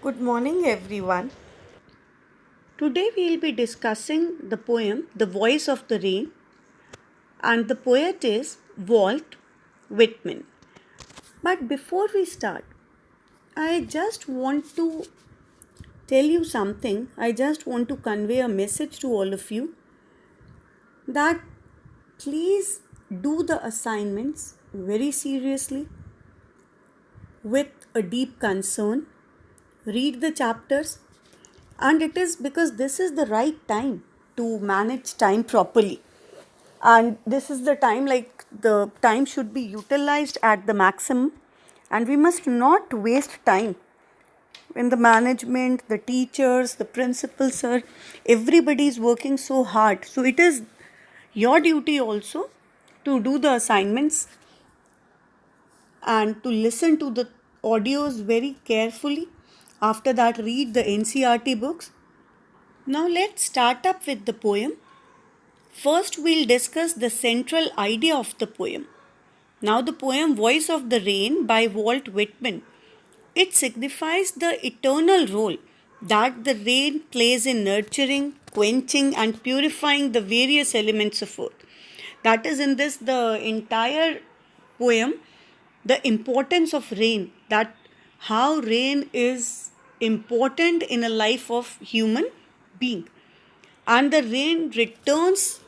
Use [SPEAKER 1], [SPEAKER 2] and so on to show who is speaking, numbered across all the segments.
[SPEAKER 1] Good morning, everyone. Today we'll be discussing the poem The Voice of the Rain, and the poet is Walt Whitman. But before we start, I just want to tell you something. I just want to convey a message to all of you that please do the assignments very seriously with a deep concern. Read the chapters, and it is because this is the right time to manage time properly, and this is the time, like, the time should be utilized at the maximum, and we must not waste time when the management, the teachers, the principals, sir, everybody is working so hard. So it is your duty also to do the assignments and to listen to the audios very carefully. After that, read the NCRT books. Now let's start up with the poem. First, we'll discuss the central idea of the poem. Now, the poem Voice of the Rain by Walt Whitman. It signifies the eternal role that the rain plays in nurturing, quenching, and purifying the various elements of earth. That is, in this, the entire poem, the importance of rain, that how rain is important in a life of human being. And the rain returns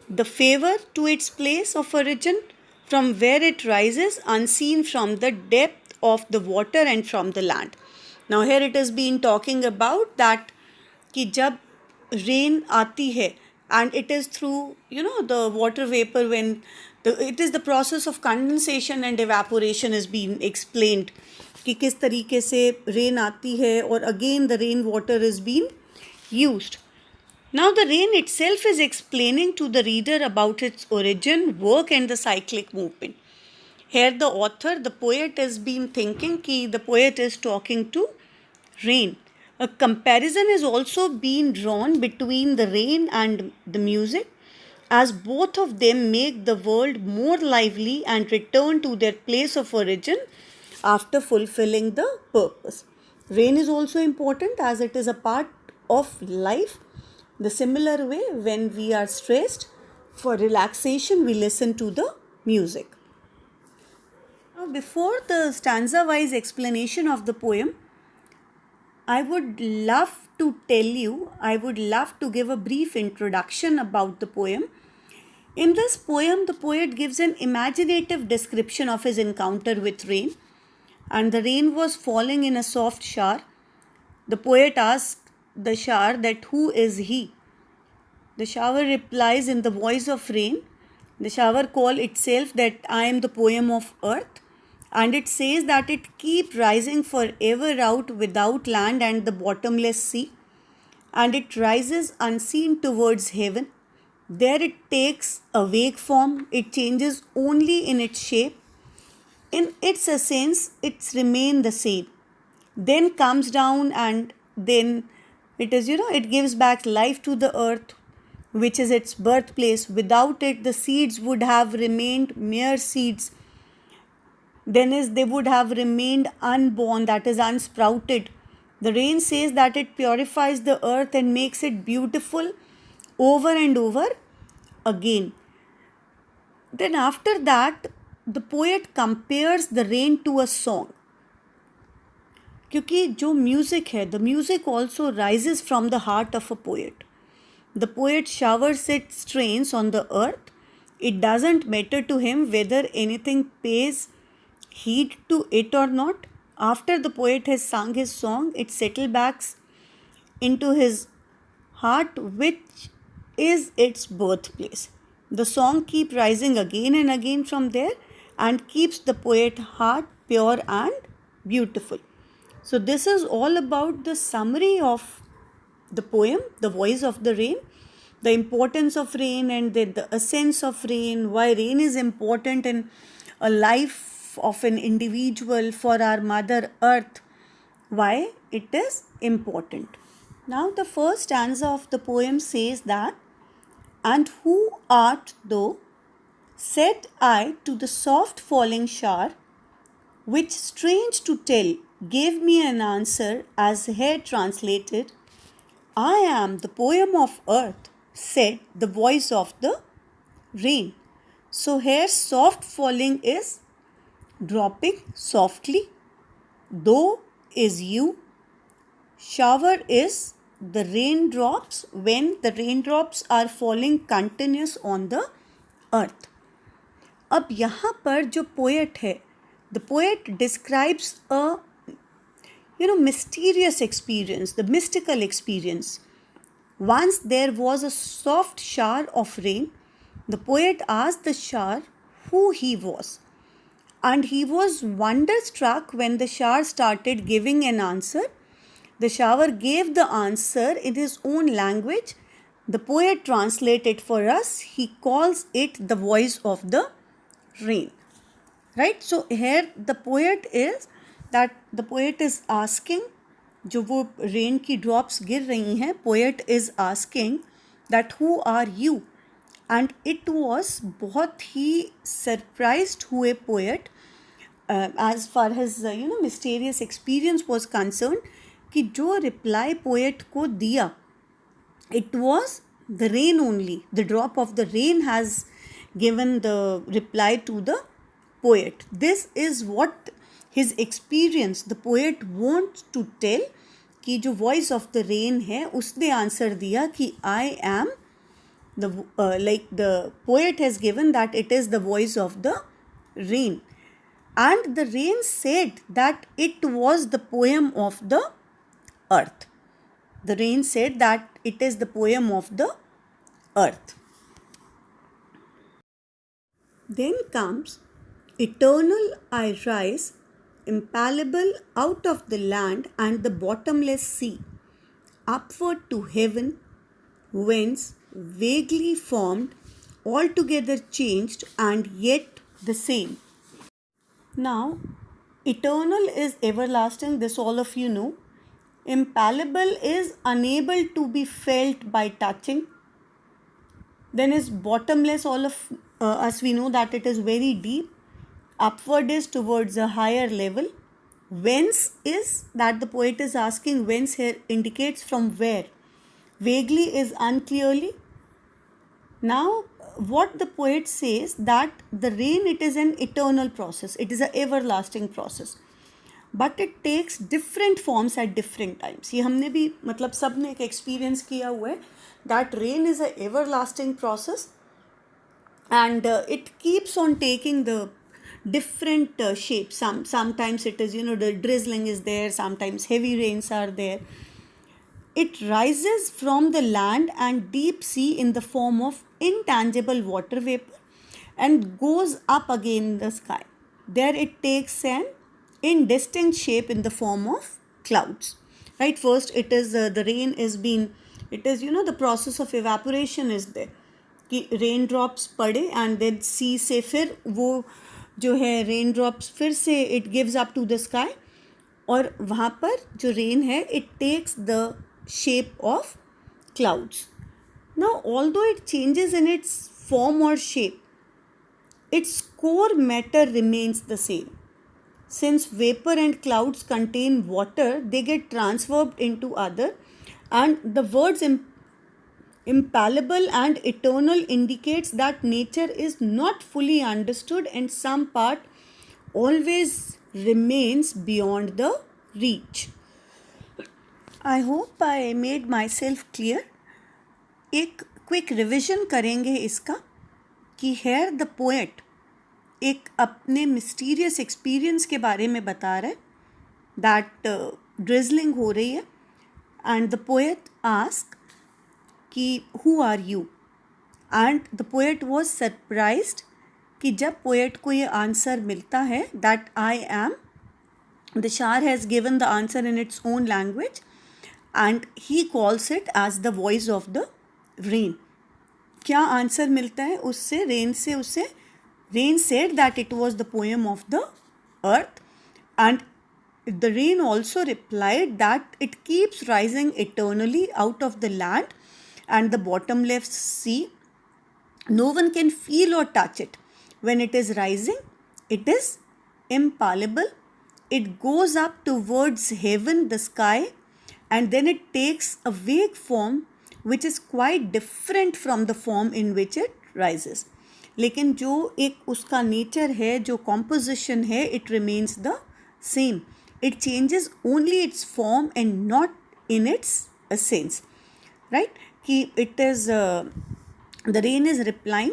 [SPEAKER 1] the favor to its place of origin, from where it rises unseen from the depth of the water and from the land. Now here it has been talking about that कि जब rain आती है, and it is through the water vapor, when it is the process of condensation and evaporation is being explained कि किस तरीके से rain आती है और again the rain water is being used. Now, the rain itself is explaining to the reader about its origin, work, and the cyclic movement. Here, the author, the poet, has been thinking that the poet is talking to rain. A comparison is also being drawn between the rain and the music, as both of them make the world more lively and return to their place of origin after fulfilling the purpose. Rain is also important as it is a part of life. The similar way, when we are stressed, for relaxation, we listen to the music. Now, before the stanza-wise explanation of the poem, I would love to give a brief introduction about the poem. In this poem, the poet gives an imaginative description of his encounter with rain, and the rain was falling in a soft shower. The poet asks the shower that who is he? The shower replies in the voice of rain. The shower calls itself that I am the poem of earth, and it says that it keeps rising forever out without land and the bottomless sea, and it rises unseen towards heaven. There it takes a vague form, it changes only in its shape. In its essence, it's remain the same. Then comes down, and then it gives back life to the earth, which is its birthplace. Without it, the seeds would have remained mere seeds. They would have remained unborn, that is, unsprouted. The rain says that it purifies the earth and makes it beautiful over and over again. Then after that, the poet compares the rain to a song. क्योंकि जो music है, the music also rises from the heart of a poet. The poet showers its strains on the earth. It doesn't matter to him whether anything pays heed to it or not. After the poet has sung his song, it settles back into his heart, which is its birthplace. The song keeps rising again and again from there and keeps the poet's heart pure and beautiful. So this is all about the summary of the poem, The Voice of the Rain, the importance of rain and the essence of rain, why rain is important in a life of an individual, for our Mother Earth, why it is important. Now the first stanza of the poem says that, "And who art thou? Said I to the soft falling shower, which strange to tell gave me an answer as here translated, I am the poem of earth, said the voice of the rain. So here soft falling is dropping softly, though is you, shower is the raindrops when the raindrops are falling continuous on the earth. अब यहाँ पर जो poet है, the poet describes a mysterious experience, the mystical experience. Once there was a soft shower of rain. The poet asked the shower who he was, and he was wonderstruck when the shower started giving an answer. The shower gave the answer in his own language. The poet translated for us. He calls it the voice of the rain. Right? So here the poet is asking, जो वो rain की drops गिर रही हैं, poet is asking that who are you. And it was बहुत ही surprised हुए poet as far his mysterious experience was concern कि जो रिप्लाई पोएट को दिया, it was the rain only. The drop of the rain has given the reply to the poet. This is what his experience, the poet wants to tell, कि जो voice of the rain है उसने answer दिया कि I am the like the poet has given that it is the voice of the rain, and the rain said that it was the poem of the earth. The rain said that it is the poem of the earth. Then comes, eternal I rise, impalpable out of the land and the bottomless sea, upward to heaven, whence vaguely formed, altogether changed and yet the same. Now, eternal is everlasting, this all of you know. Impalpable is unable to be felt by touching. Then is bottomless, all of us we know that it is very deep. Upward is towards a higher level. Whence is that the poet is asking, whence here indicates from where. Vaguely is unclearly. Now what the poet says that the rain, it is an eternal process, it is an everlasting process, but it takes different forms at different times. ये हमने भी मतलब सब ने एक experience किया हुआ है that rain is a everlasting process, and it keeps on taking the different shapes. Sometimes it is the drizzling is there, sometimes heavy rains are there. It rises from the land and deep sea in the form of intangible water vapor and goes up again in the sky. There it takes an indistinct shape in the form of clouds. Right? First it is the rain is being, it is the process of evaporation is there कि raindrops पड़े and then sea से फिर वो जो है raindrops फिर से it gives up to the sky, और वहाँ पर जो rain है it takes the shape of clouds. Now although it changes in its form or shape, its core matter remains the same. Since vapor and clouds contain water, they get transformed into other, and the words impalpable and eternal indicates that nature is not fully understood and some part always remains beyond the reach. I hope I made myself clear. एक quick revision करेंगे इसका कि here the poet एक अपने mysterious experience के बारे में बता रहा है दैट ड्रिजलिंग हो रही है, एंड द पोएट आस्क कि who are you, and the poet was surprised कि जब पोएट को ये आंसर मिलता है that I am, the shower has given the answer in its own language and he calls it as the voice of the rain. क्या answer मिलता है उससे, रेन से उसे, rain said that it was the poem of the earth, and the rain also replied that it keeps rising eternally out of the land and the bottomless sea. No one can feel or touch it. When it is rising, it is impalpable. it goes up towards heaven, the sky, and then it takes a vague form which is quite different from the form in which it rises. लेकिन जो एक उसका nature है, जो composition है, it remains the same. It changes only its form and not in its essence. Right? कि it is the rain is replying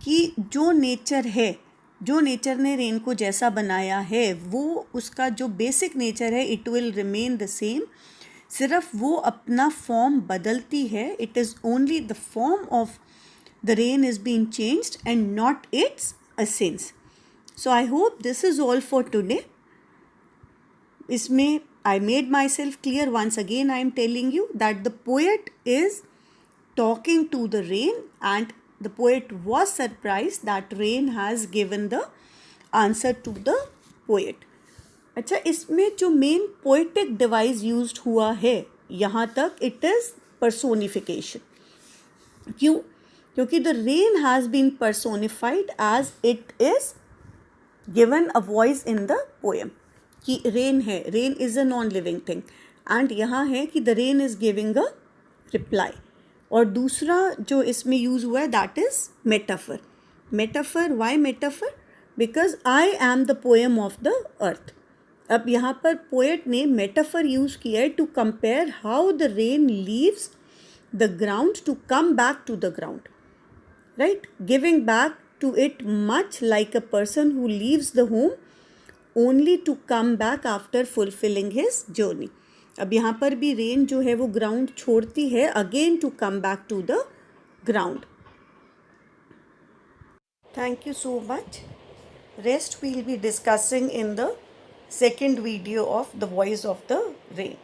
[SPEAKER 1] कि जो नेचर है, जो नेचर ने रेन को जैसा बनाया है, वो उसका जो बेसिक नेचर है, it will remain the same. सिर्फ वो अपना फॉर्म बदलती है. It is only the form of the rain is being changed and not its essence. So I hope this is all for today. इसमें I made myself clear. Once again I am telling you that the poet is talking to the rain and the poet was surprised that rain has given the answer to the poet. अच्छा, इसमें जो main poetic device used हुआ है यहाँ तक, it is personification. क्यों? क्योंकि the rain has been personified as it is given a voice in the poem. कि रेन है, rain is a non living thing, and यहाँ है कि the rain is giving a reply. और दूसरा जो इसमें यूज़ हुआ है that is metaphor. Metaphor, why metaphor? Because I am the poem of the earth. अब यहाँ पर पोएट ने मेटाफर यूज़ किया है to compare how the rain leaves the ground to come back to the ground. Right? Giving back to it much like a person who leaves the home only to come back after fulfilling his journey. अब यहाँ पर भी rain जो है वो ground छोड़ती है again to come back to the ground. Thank you so much. Rest we'll be discussing in the second video of the voice of the rain.